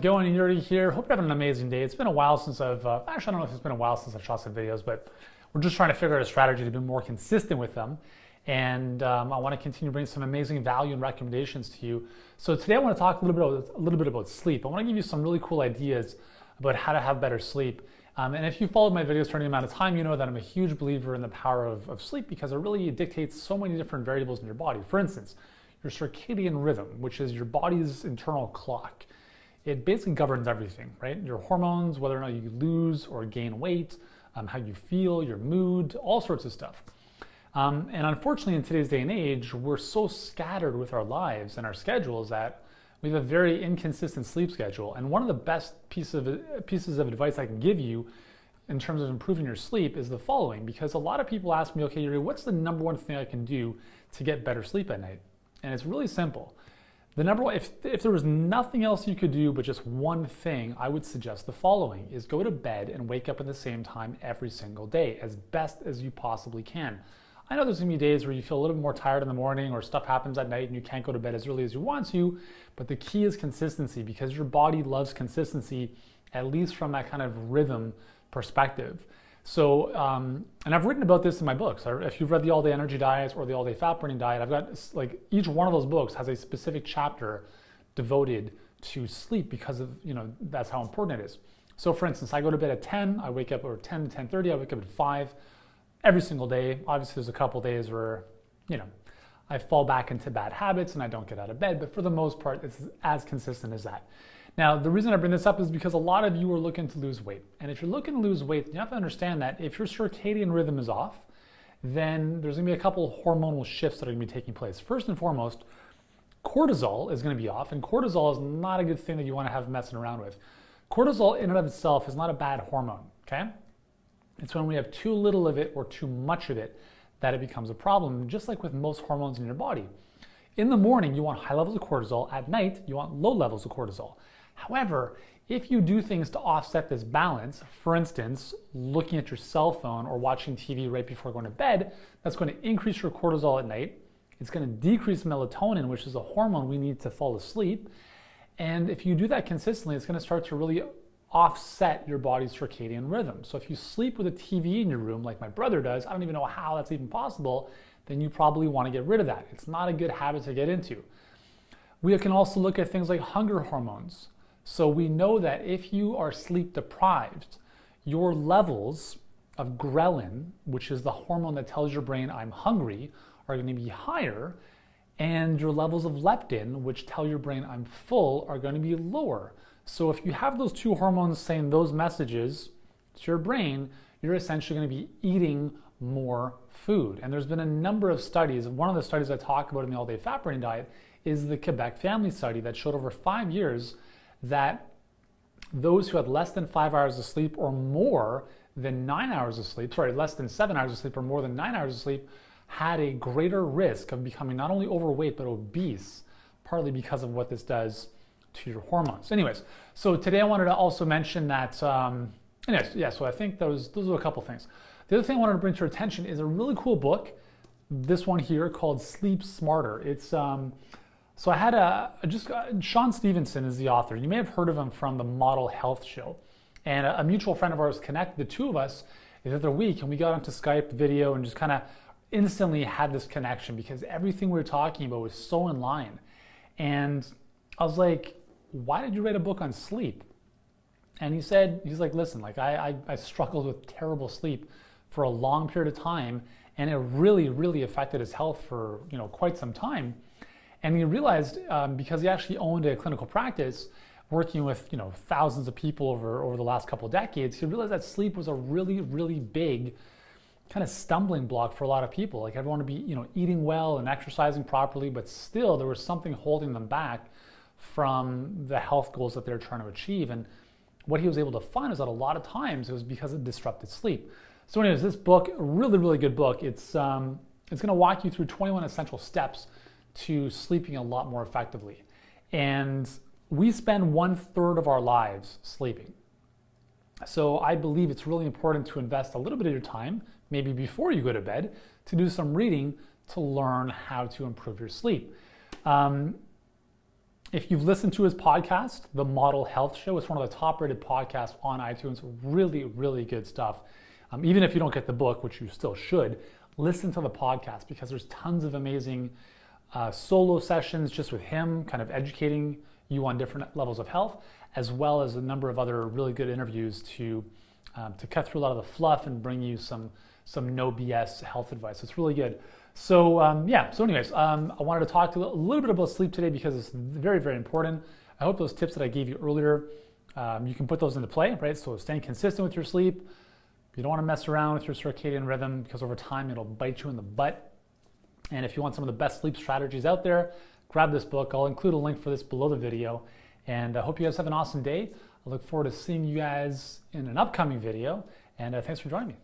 going? Yuri here. Hope you're having an amazing day. It's been a while since actually, I don't know if it's been a while since I've shot some videos, but we're just trying to figure out a strategy to be more consistent with them. And I want to continue bringing some amazing value and recommendations to you. So today I want to talk a little bit about sleep. I want to give you some really cool ideas about how to have better sleep. And if you followed my videos for any amount of time, you know that I'm a huge believer in the power of sleep because it really dictates so many different variables in your body. For instance, your circadian rhythm, which is your body's internal clock. It basically governs everything, right? Your hormones, whether or not you lose or gain weight, how you feel, your mood, all sorts of stuff. And unfortunately, in today's day and age, we're so scattered with our lives and our schedules that we have a very inconsistent sleep schedule. And one of the best pieces of advice I can give you in terms of improving your sleep is the following, because a lot of people ask me, okay, Yuri, what's the number one thing I can do to get better sleep at night? And it's really simple. The number one, if there was nothing else you could do but just one thing, I would suggest the following, is go to bed and wake up at the same time every single day, as best as you possibly can. I know there's gonna be days where you feel a little bit more tired in the morning or stuff happens at night and you can't go to bed as early as you want to, but the key is consistency, because your body loves consistency, at least from that kind of rhythm perspective. So, and I've written about this in my books. If you've read the All-Day Energy Diet or the All-Day Fat Burning Diet, I've got like each one of those books has a specific chapter devoted to sleep because of, that's how important it is. So for instance, I go to bed at 10, I wake up, or 10 to 10:30, I wake up at 5 every single day. Obviously there's a couple days where, I fall back into bad habits and I don't get out of bed, but for the most part, it's as consistent as that. Now, the reason I bring this up is because a lot of you are looking to lose weight. And if you're looking to lose weight, you have to understand that if your circadian rhythm is off, then there's gonna be a couple of hormonal shifts that are gonna be taking place. First and foremost, cortisol is gonna be off, and cortisol is not a good thing that you wanna have messing around with. Cortisol in and of itself is not a bad hormone, okay? It's when we have too little of it or too much of it that it becomes a problem, just like with most hormones in your body. In the morning, you want high levels of cortisol. At night, you want low levels of cortisol. However, if you do things to offset this balance, for instance, looking at your cell phone or watching TV right before going to bed, that's going to increase your cortisol at night. It's going to decrease melatonin, which is a hormone we need to fall asleep. And if you do that consistently, it's going to start to really offset your body's circadian rhythm. So if you sleep with a TV in your room, like my brother does, I don't even know how that's even possible, then you probably want to get rid of that. It's not a good habit to get into. We can also look at things like hunger hormones. So we know that if you are sleep deprived, your levels of ghrelin, which is the hormone that tells your brain I'm hungry, are going to be higher, and your levels of leptin, which tell your brain I'm full, are going to be lower. So if you have those two hormones saying those messages to your brain, you're essentially going to be eating more food. And there's been a number of studies. One of the studies I talk about in the All-Day Fat Burning Diet is the Quebec family study that showed over 5 years that those who had less than 5 hours of sleep or more than 9 hours of sleep, less than 7 hours of sleep or more than 9 hours of sleep, had a greater risk of becoming not only overweight but obese, partly because of what this does to your hormones. Anyways, so today I wanted to also mention that, so I think those are a couple things. The other thing I wanted to bring to your attention is a really cool book, this one here called Sleep Smarter. It's, so I had Sean Stevenson is the author. You may have heard of him from the Model Health Show. And a mutual friend of ours connected the two of us the other week, and we got onto Skype video and just kind of instantly had this connection because everything we were talking about was so in line. And I was like, why did you write a book on sleep? And he's like, listen, like I struggled with terrible sleep for a long period of time, and it really, really affected his health for quite some time. And he realized, because he actually owned a clinical practice working with thousands of people over the last couple of decades, he realized that sleep was a really, really big kind of stumbling block for a lot of people. Like everyone would be eating well and exercising properly, but still there was something holding them back from the health goals that they're trying to achieve. And what he was able to find is that a lot of times it was because of disrupted sleep. So anyways, this book, a really, really good book. It's going to walk you through 21 essential steps to sleeping a lot more effectively. And we spend 1/3 of our lives sleeping. So I believe it's really important to invest a little bit of your time, maybe before you go to bed, to do some reading to learn how to improve your sleep. If you've listened to his podcast, The Model Health Show, it's one of the top rated podcasts on iTunes. Really, really good stuff. Even if you don't get the book, which you still should, listen to the podcast because there's tons of amazing solo sessions just with him, kind of educating you on different levels of health, as well as a number of other really good interviews to cut through a lot of the fluff and bring you some no BS health advice. It's really good. So anyways, I wanted to talk to you a little bit about sleep today because it's very, very important. I hope those tips that I gave you earlier, you can put those into play, right? So staying consistent with your sleep. You don't want to mess around with your circadian rhythm because over time it'll bite you in the butt. And if you want some of the best sleep strategies out there, grab this book. I'll include a link for this below the video. And I hope you guys have an awesome day. I look forward to seeing you guys in an upcoming video. And thanks for joining me.